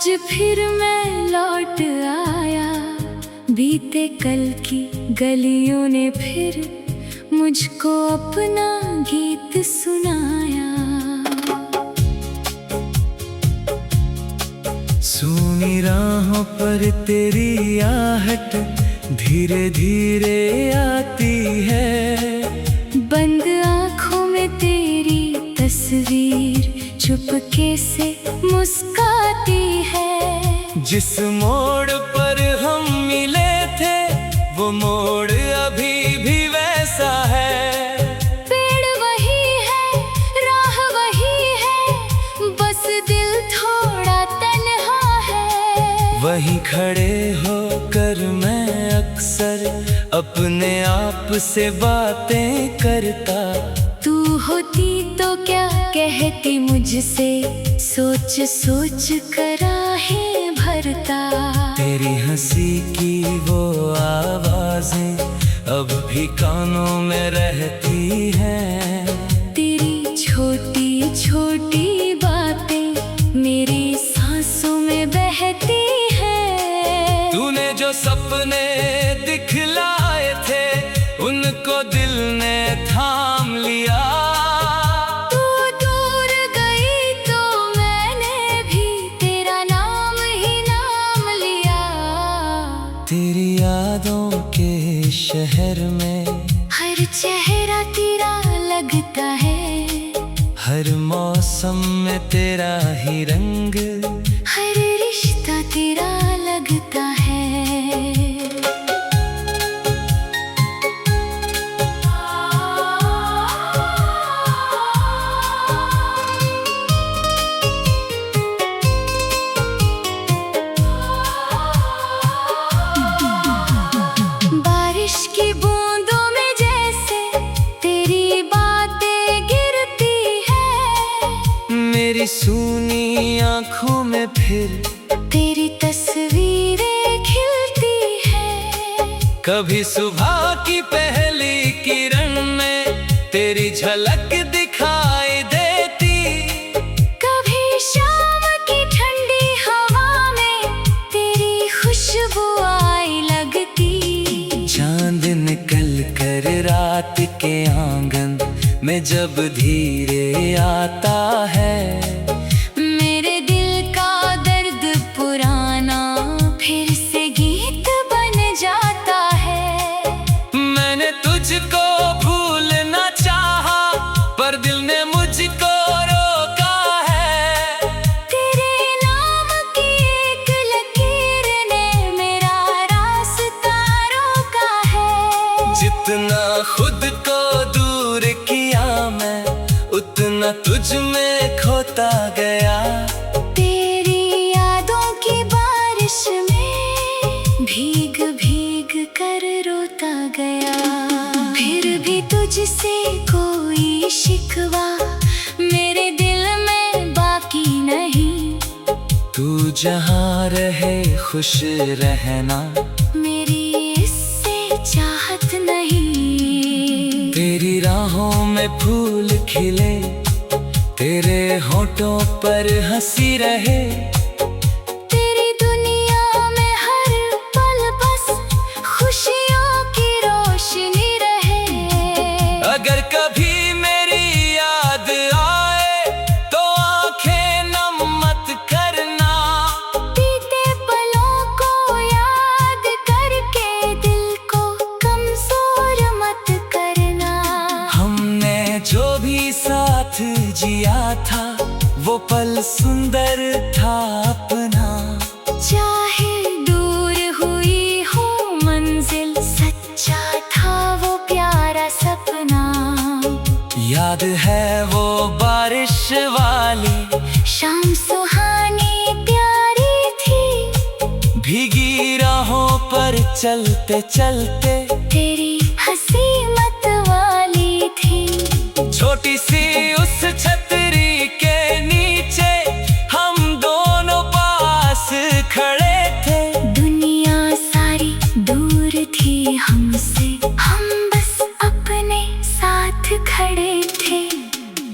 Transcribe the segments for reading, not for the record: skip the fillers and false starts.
आज फिर मैं लौट आया, बीते कल की गलियों ने फिर मुझको अपना गीत सुनाया। सूनी राहों पर तेरी आहट धीरे धीरे आती है, बंद आँखों में तेरी तस्वीर चुपके से मुस्काती है। जिस मोड़ पर हम मिले थे वो मोड़ अभी भी वैसा है। पेड़ वही है, राह वही है, बस दिल थोड़ा तन्हा है। वहीं खड़े होकर मैं अक्सर अपने आप से बातें करता। तू होती तो क्या कहती मुझसे, सोच सोच कर आहें भरता। तेरी हंसी की वो आवाजें अब भी कानों में रहती हैं। तेरी छोटी छोटी बातें मेरी सांसों में बहती हैं। तूने जो सपने दिखलाए थे उनको दिल ने थाम लिया। तू दूर गई तो मैंने भी तेरा नाम ही नाम लिया। तेरी यादों के शहर में हर चेहरा तेरा लगता है, हर मौसम में तेरा ही रंग, हर रिश्ता तेरा लगता है। बारिश की बूंदों में जैसे तेरी बातें गिरती है, मेरी सूनी आँखों में फिर तेरी तस्वीरें खिलती है। कभी सुबह की पहली किरण में तेरी झलक दिखाई देती, कभी शाम की ठंडी हवा में तेरी खुशबू आई लगती। चांद निकल कर रात के आंगन में जब धीरे आता है, मेरे दिल का दर्द पुराना फिर से गीत बन जाता है। मैंने तुझको भूलना चाहा पर दिल ने मुझको रोका है। तेरे नाम की एक लकीर ने मेरा रास्ता रोका है। जितना खुद को दूर किया मैं उतना तुझ में खोता गया। तेरी यादों की बारिश में भीग भीग कर रोता गया। फिर भी तुझसे कोई शिकवा मेरे दिल में बाकी नहीं। तू जहाँ रहे खुश रहना, मेरी इससे चाहत नहीं। तेरी राहों में फूल खिले, तेरे होठों पर हंसी रहे। तेरी दुनिया में हर पल बस खुशियों की रोशनी रहे। अगर कभी मेरी याद आए तो आंखें नम मत करना। बीते पलों को याद करके दिल को कमजोर मत करना। हमने जो भी साथ जिया था वो पल सुंदर था अपना। चाहे दूर हुई हो मंजिल, सच्चा था वो प्यारा सपना। याद है वो बारिश वाली शाम सुहानी प्यारी थी, भीगी राहों पर चलते चलते तेरी हंसी मत वाली थी। छोटी सी उस छतरी के नीचे हम दोनों पास खड़े थे। दुनिया सारी दूर थी हमसे, हम बस अपने साथ खड़े थे।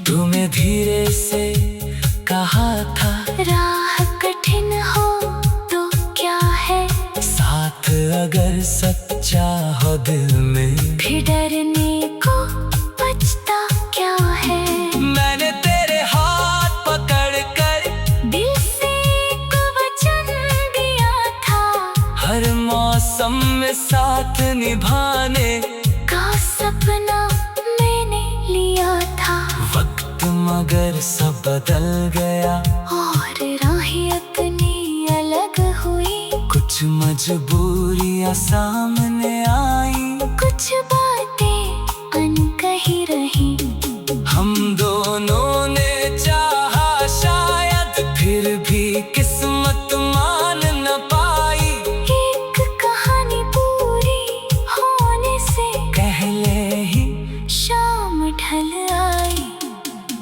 तुम्हें धीरे से कहा था राह कठिन हो मौसम में साथ निभाने का सपना मैंने लिया था। वक्त मगर सब बदल गया और राहें अपनी अलग हुई। कुछ मजबूरियां सामने आई, कुछ बातें अनकही रही। हम दोनों ने चाहा शायद फिर भी किस्मत मान न पाई। एक कहानी पूरी होने से पहले ही शाम ढल आई।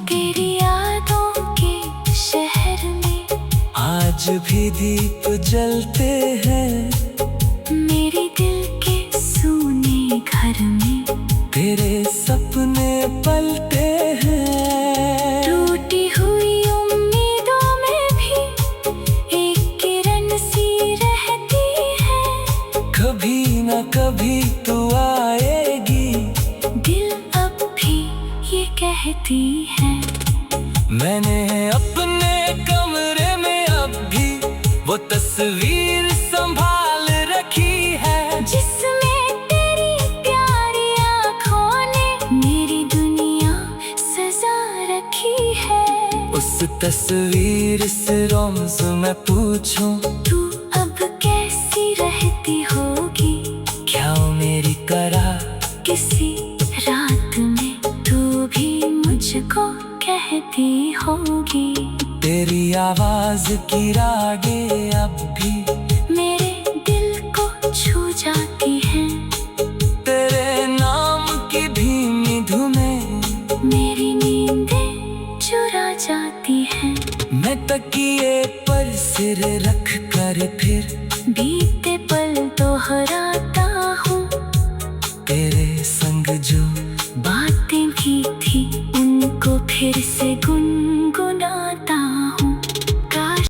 तेरी यादों के शहर में आज भी दीप जलते हैं। मेरे दिल के सूने घर में तेरे सपने पलते हैं। टूटी हुई उम्मीदों में भी एक किरण सी रहती है। कभी न कभी तू आएगी, दिल अब भी ये कहती है। मैंने अपने कमरे में अब भी वो तस्वीर संभाल रखी है, जिसमें तेरी प्यारी आँखों ने मेरी दुनिया सजा रखी है। उस तस्वीर से रोज मैं पूछूं, तू अब कैसी रहती होगी। क्या मेरी तरह किसी रात में तू भी मुझको कहती होगी। तेरी आवाज की रागें अब भी मेरे दिल को छू जाती हैं। तेरे नाम की धीमी धुनें मेरी नींदें चुरा जाती हैं। मैं तकिए पर सिर रख कर फिर बीते पल दोहराता हूँ। तेरे संग जो बातें की थी उनको फिर से गुनगुनाता हूँ। काश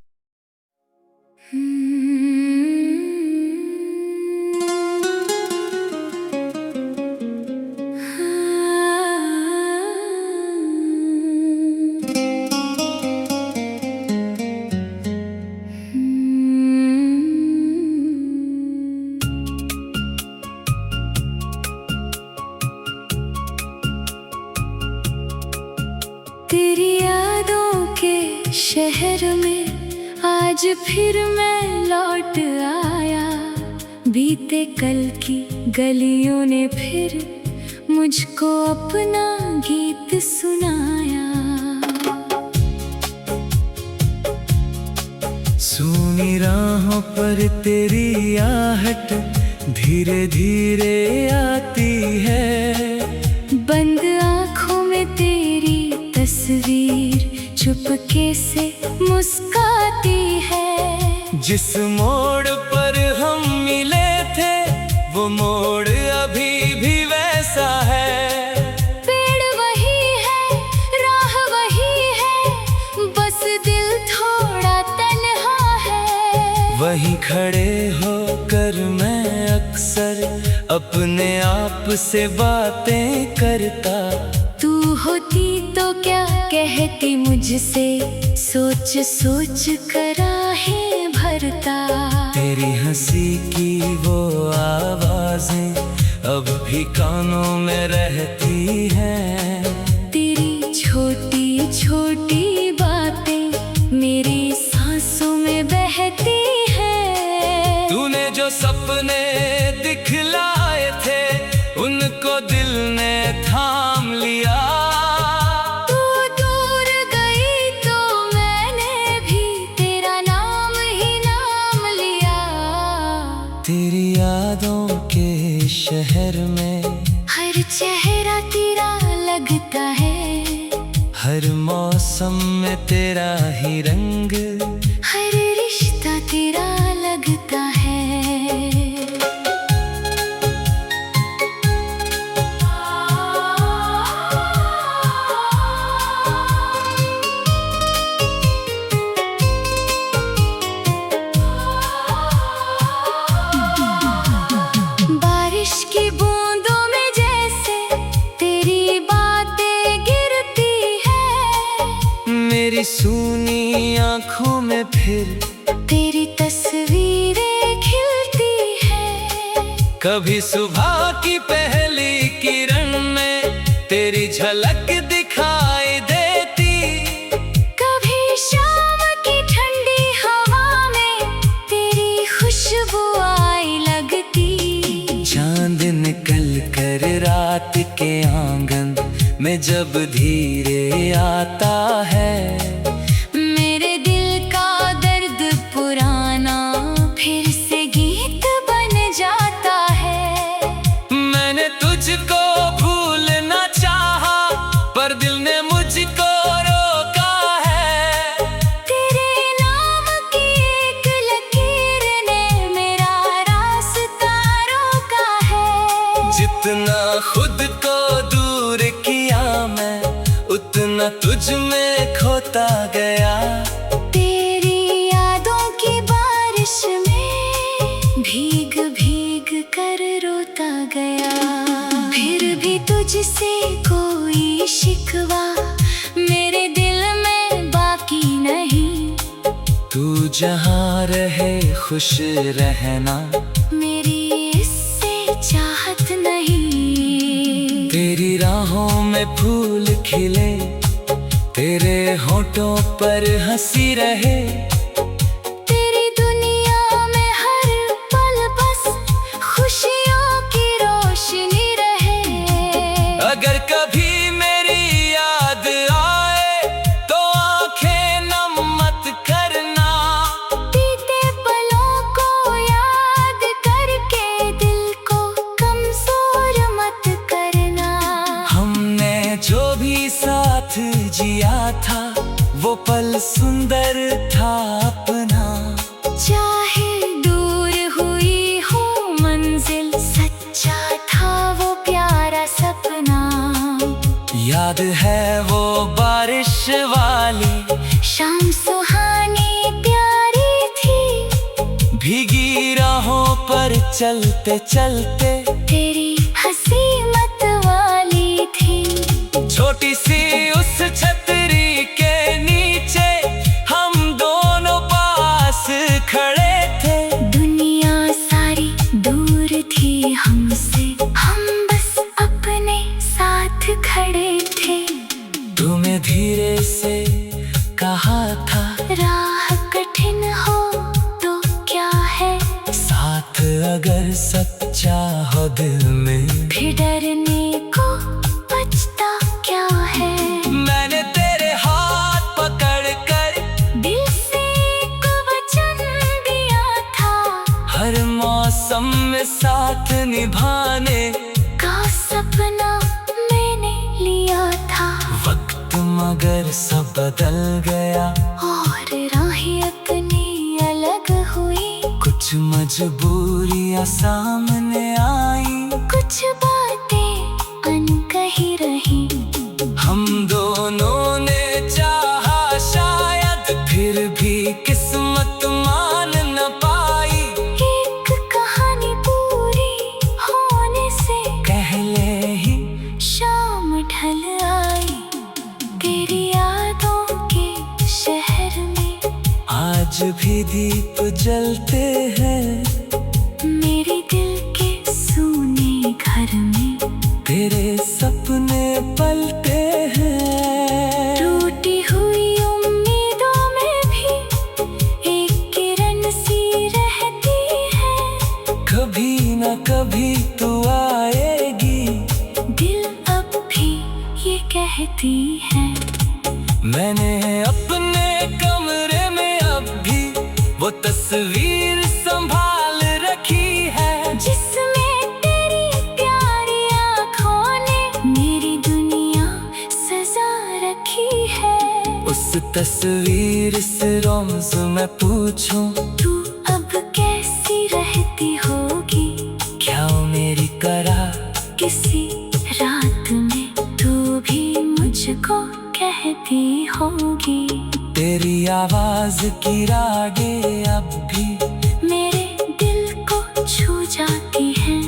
तेरी यादों के शहर में आज फिर मैं लौट आया। बीते कल की गलियों ने फिर मुझको अपना गीत सुनाया। सूनी राहों पर तेरी आहट धीरे धीरे आती है। बंद आँखों में तेरी तस्वीर चुपके से मुस्काती है। जिस मोड़ पर हम मिले थे वो मोड़ अभी भी वैसा है। पेड़ वही है, राह वही है, बस दिल थोड़ा तन्हा है। वहीं खड़े होकर मैं अक्सर अपने आप से बातें करता। तू होती तो क्या कहती मुझसे, सोच सोच कर आहें भरता। तेरी हंसी की वो आवाजें अब भी कानों में रहती हैं। तेरी छोटी छोटी बातें मेरी सांसों में बहती हैं। तूने जो सपने दिखलाए थे उनको दिल ने थाम लिया। तू दूर गई तो मैंने भी तेरा नाम ही नाम लिया। तेरी यादों के शहर में हर चेहरा तेरा लगता है। हर मौसम में तेरा ही रंग, हर रिश्ता तेरा लगता है। बारिश की बूंदों में जैसे तेरी बातें गिरती है। मेरी सूनी आँखों में फिर तेरी तस्वीरें खिलती है। कभी सुबह की पहली किरण में तेरी झलक दिखाई देती, कभी शाम की ठंडी हवा में तेरी खुशबू आई लगती। चांद निकल कर रात के आंगन में जब धीरे आता है, मेरे दिल का दर्द पुराना फिर से गीत बन जाता है। मैंने तुझको भूलना चाहा पर दिल ने मुझको रोका है। तेरे नाम की एक लकीर ने मेरा रास्ता रोका है। जितना खुद को दूर किया मैं, उतना तुझ में खोता गया। तेरी यादों की बारिश में भीग भीग कर रोता गया। फिर भी तुझसे कोई शिकवा मेरे दिल में बाकी नहीं। तू जहाँ रहे खुश रहना, मेरी इससे चाहत नहीं। तेरी राहों में फूल खिले, तेरे होठों पर हंसी रहे। तेरी दुनिया में हर पल बस खुशियों की रोशनी रहे। अगर कभी मेरी याद आए तो आंखें नम मत करना। बीते पलों को याद करके दिल को कमजोर मत करना। हमने जो भी साथ जिया था वो पल सुंदर था अपना। चाहे दूर हुई हो मंजिल, सच्चा था वो प्यारा सपना। याद है वो बारिश वाली शाम सुहानी प्यारी थी। भीगी राहों पर चलते चलते तेरी हंसी मत वाली थी। छोटी सी उस छतरी के नीचे हम दोनों पास खड़े थे। दुनिया सारी दूर थी हमसे, हम बस अपने साथ खड़े थे। तुम्हें धीरे से कहा था, राह कठिन हो तो क्या है, साथ अगर सच्चा हो दिल में फिर डरने को बचता क्या है। मैंने तेरे हाथ पकड़ कर दिल से एक वचन दिया था। हर मौसम में साथ निभाने का सपना मैंने लिया था। वक्त मगर सब बदल गया, और राहें अपनी अलग हुई। कुछ मजबूरियां सामने आई, कुछ बातें अनकही रही। हम दोनों ने चाहा शायद फिर भी किस्मत मान न पाई। एक कहानी पूरी होने से पहले ही शाम ढल आई। तेरी यादों के शहर में आज भी दीप जलते हैं। मेरे दिल के सूने घर में तेरे सपने पलते हैं। टूटी हुई उम्मीदों में भी एक किरण सी रहती है। कभी न कभी तू आएगी, दिल अब भी ये कहती है। मैंने अपने कमरे में अब भी वो तस्वीर संभाल रखी है, जिसमें तेरी प्यारी आँखों ने मेरी दुनिया सजा रखी है। उस तस्वीर से रोज मैं पूछूं, तू अब कैसी रहती होगी। क्या मेरी करा किसी रात में तू भी मुझको कहती होगी। तेरी आवाज की रागे अब भी मेरे दिल को छू जाती है।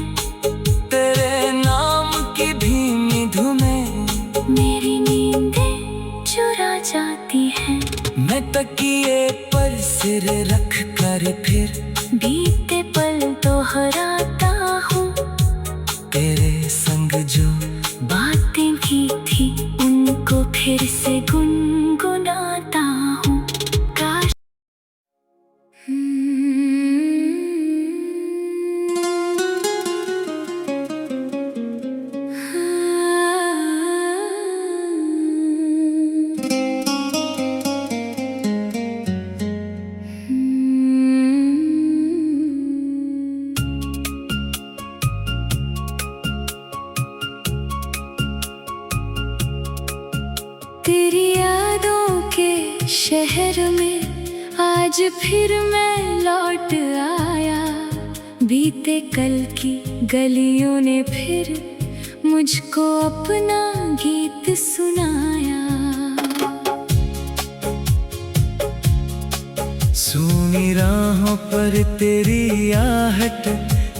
तेरे नाम की धीमी धुनें मेरी नींदें चुरा जाती है। मैं तकिए पर सिर रख कर फिर बीते पल दोहराता हूँ। तेरे संग जो बातें की थी उनको फिर से गुनगुनाता हूँ। काश तेरी यादों के शहर में आज फिर मैं लौट आया। बीते कल की गलियों ने फिर मुझको अपना गीत सुनाया। सूनी राहों पर तेरी आहट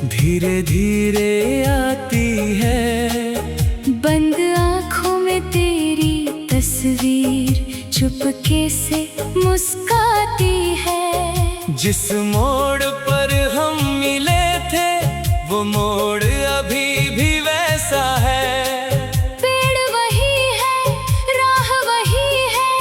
धीरे धीरे आती है। बंद आँखों में तेरी तस्वीर चुपके से मुस्काती है। जिस मोड़ पर हम मिले थे वो मोड़ अभी भी वैसा है। पेड़ वही है, राह वही है,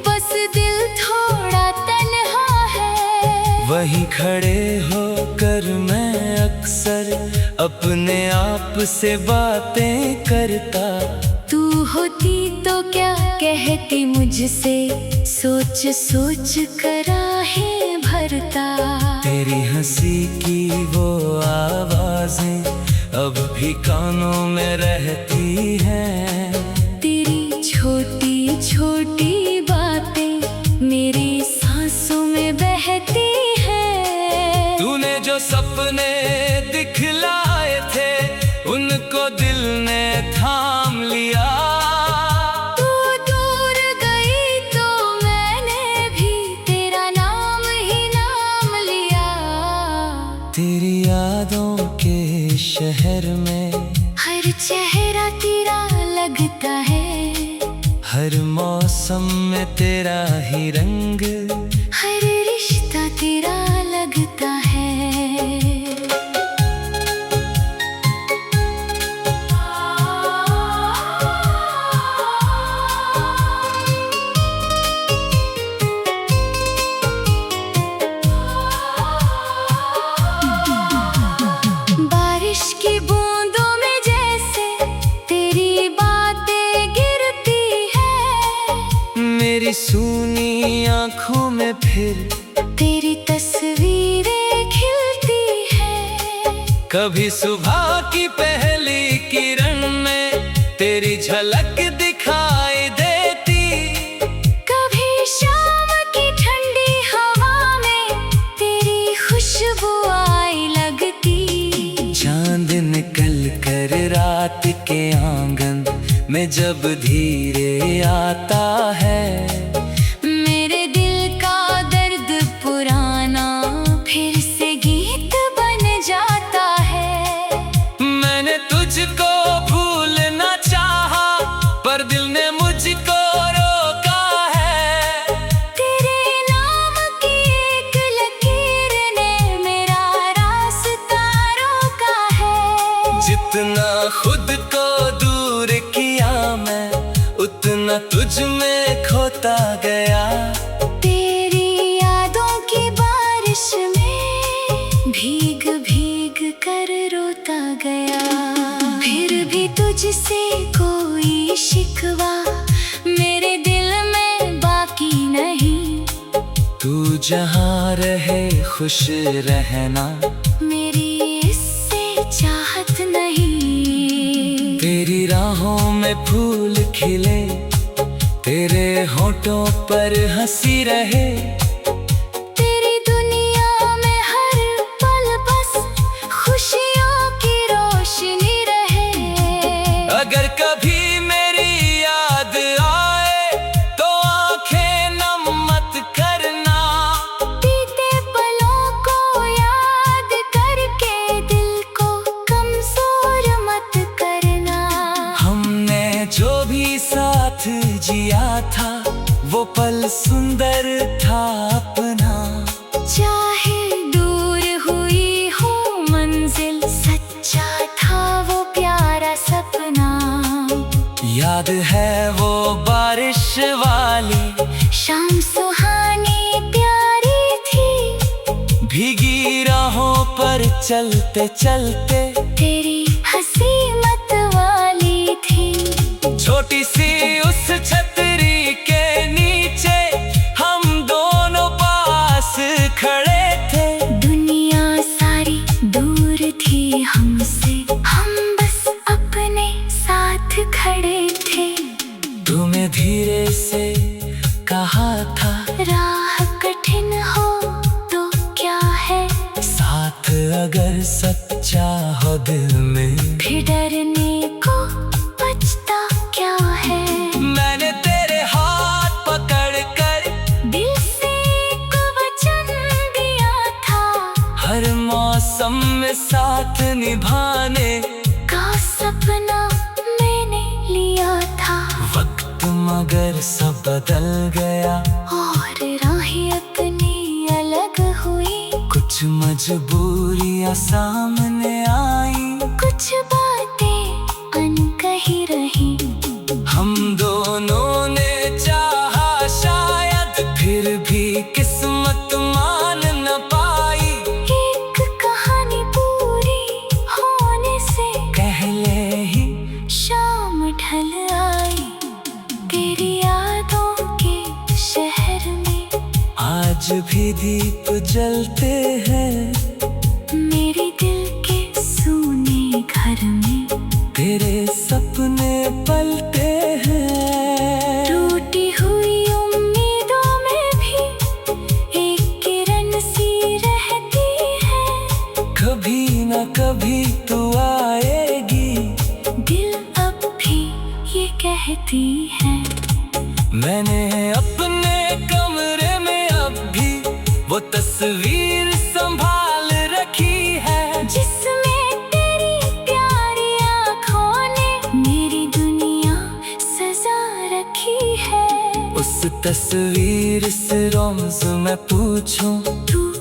बस दिल थोड़ा तन्हा है। वहीं खड़े होकर मैं अक्सर अपने आप से बातें करता। तू होती तो क्या कहती मुझसे, सोच सोच कर आहें भरता। तेरी हंसी की वो आवाजें अब भी कानों में रहती हैं। तेरी छोटी छोटी बातें मेरी सांसों में बहती हैं। तूने जो सपने दिखलाए थे उनको दिल ने थाम लिया। तू दूर गई तो मैंने भी तेरा नाम ही नाम लिया। तेरी यादों के शहर में हर चेहरा तेरा लगता है। हर मौसम में तेरा ही रंग, हर रिश्ता तेरा लगता है। बारिश की बूंदों में जैसे तेरी बातें गिरती है। मेरी सूनी आँखों में फिर तेरी तस्वीरें खिलती है। कभी सुबह की पहली किरण में तेरी झलक दिखाई देती। कभी शाम की ठंडी हवा में तेरी खुशबू आई लगती। चांद निकल कर रात के आंगन में जब धीरे आता है। मेरे दिल का दर्द पुराना फिर से गीत बन जाता है। मैंने तुझको भूलना चाहा पर दिल ने मुझको रोका है। तेरे नाम की एक लकीर ने मेरा रास्ता रोका है। जितना खुद को दूर किया मैं उतना तुझ में खोता गया। तेरी यादों की बारिश में भीग भीग कर रोता गया। फिर भी तुझसे कोई शिकवा मेरे दिल में बाकी नहीं। तू जहाँ रहे खुश रहना मेरी इससे चाहत नहीं। तेरी राहों में फूल खिले, तेरे होठों पर हंसी रहे। तेरी दुनिया में हर पल बस खुशियों की रोशनी रहे। अगर कभी मेरी याद आए तो आंखें नम मत करना। बीते पलों को याद करके दिल को कमजोर मत करना। हमने जो भी साथ जिया था वो पल सुंदर था अपना। चाहे दूर हुई हो मंजिल, सच्चा था वो याद है वो बारिश वाली शाम सुहानी प्यारी थी, भीगी राहों पर चलते चलते तेरी हंसी मत वाली थी। छोटी सी उस छतरी के नीचे हम दोनों पास खड़े थे। दुनिया सारी दूर थी हमसे, हम बस अपने साथ खड़े थे। तुम्हें धीरे से कहा था, राह कठिन हो तो क्या है, साथ अगर सच्चा हो दिल में फिर डरने को बचता क्या है। मैंने तेरे हाथ पकड़ कर दिल से एक वचन दिया था, हर मौसम में साथ निभाने का सपना मैंने लिया था। वक्त मगर सब बदल गया, और राहें अपनी अलग हुई, कुछ मजबूरियां सामने आई, कुछ बातें अनकही रही। हम दोनों ने चाहा शायद फिर भी किस्मत मान न पाई। एक कहानी पूरी होने से पहले ही शाम ढल आई, तेरी यादों के शहर में आज भी दीप जलते हैं। मेरे दिल के सूने घर में तेरे सपने पलते हैं। टूटी हुई उम्मीदों में भी एक किरण सी रहती है। कभी न कभी तू आएगी, दिल अब भी ये कहती है। मैंने अपने कमरे में अब भी वो तस्वीर संभाल रखी है, जिसमें तेरी प्यारी आँखों ने मेरी दुनिया सजा रखी है। उस तस्वीर से रोज़ मैं पूछूं, तू